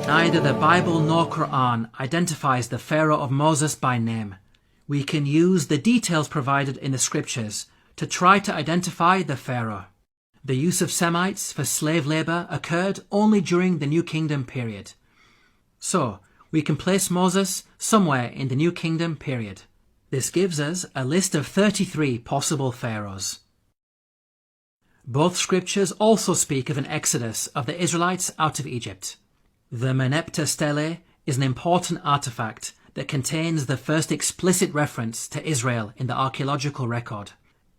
Neither the Bible nor Quran identifies the Pharaoh of Moses by name. We can use the details provided in the scriptures to try to identify the Pharaoh. The use of Semites for slave labor occurred only during the New Kingdom period. So, we can place Moses somewhere in the New Kingdom period. This gives us a list of 33 possible pharaohs. Both scriptures also speak of an exodus of the Israelites out of Egypt. The Merneptah Stele is an important artifact that contains the first explicit reference to Israel in the archaeological record.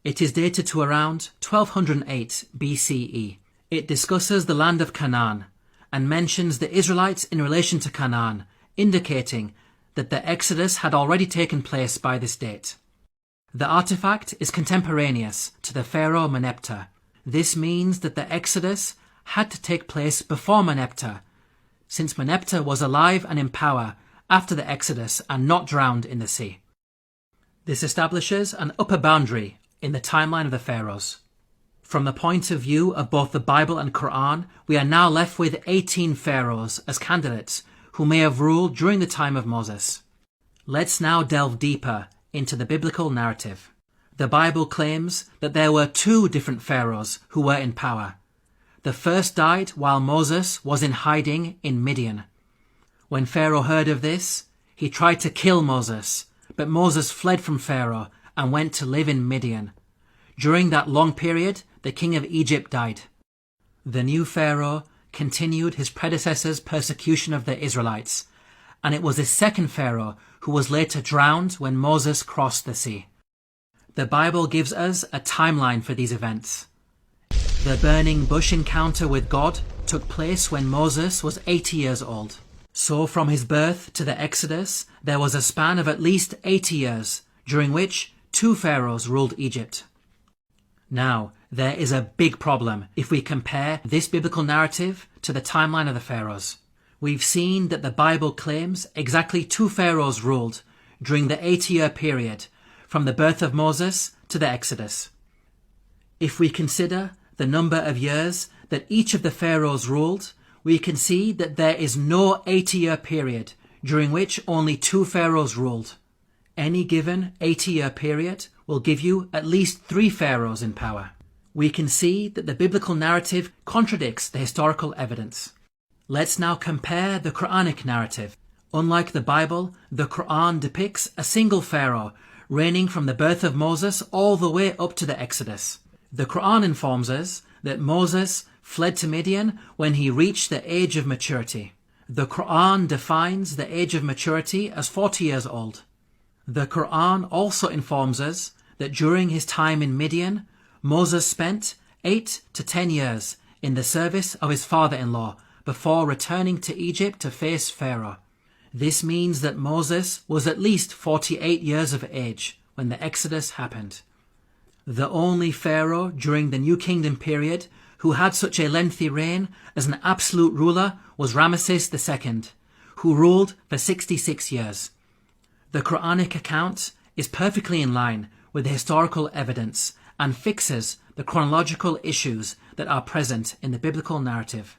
It is dated to around 1208 BCE. It discusses the land of Canaan and mentions the Israelites in relation to Canaan, indicating that the Exodus had already taken place by this date. The artifact is contemporaneous to the pharaoh Merneptah. This means that the Exodus had to take place before Merneptah, since Merneptah was alive and in power after the Exodus and not drowned in the sea. This establishes an upper boundary in the timeline of the pharaohs. From the point of view of both the Bible and Quran, we are now left with 18 pharaohs as candidates who may have ruled during the time of Moses. Let's now delve deeper into the biblical narrative. The Bible claims that there were 2 different pharaohs who were in power. The first died while Moses was in hiding in Midian. When Pharaoh heard of this, he tried to kill Moses, but Moses fled from Pharaoh and went to live in Midian. During that long period, the king of Egypt died. The new Pharaoh continued his predecessor's persecution of the Israelites, and it was his second Pharaoh who was later drowned when Moses crossed the sea. The Bible gives us a timeline for these events. The burning bush encounter with God took place when Moses was 80 years old. So from his birth to the Exodus, there was a span of at least 80 years, during which 2 pharaohs ruled Egypt. Now, there is a big problem if we compare this biblical narrative to the timeline of the pharaohs. We've seen that the Bible claims exactly 2 pharaohs ruled during the 80-year period from the birth of Moses to the Exodus. If we consider the number of years that each of the pharaohs ruled, we can see that there is no 80-year period during which only 2 pharaohs ruled. Any given 80-year period will give you at least 3 pharaohs in power. We can see that the biblical narrative contradicts the historical evidence. Let's now compare the Quranic narrative. Unlike the Bible, the Quran depicts a single pharaoh reigning from the birth of Moses all the way up to the Exodus. The Quran informs us that Moses fled to Midian when he reached the age of maturity. The Quran defines the age of maturity as 40 years old. The Quran also informs us that during his time in Midian, Moses spent 8 to 10 years in the service of his father-in-law before returning to Egypt to face Pharaoh. This means that Moses was at least 48 years of age when the Exodus happened. The only Pharaoh during the New Kingdom period who had such a lengthy reign as an absolute ruler was Ramesses II, who ruled for 66 years. The Quranic account is perfectly in line with the historical evidence and fixes the chronological issues that are present in the biblical narrative.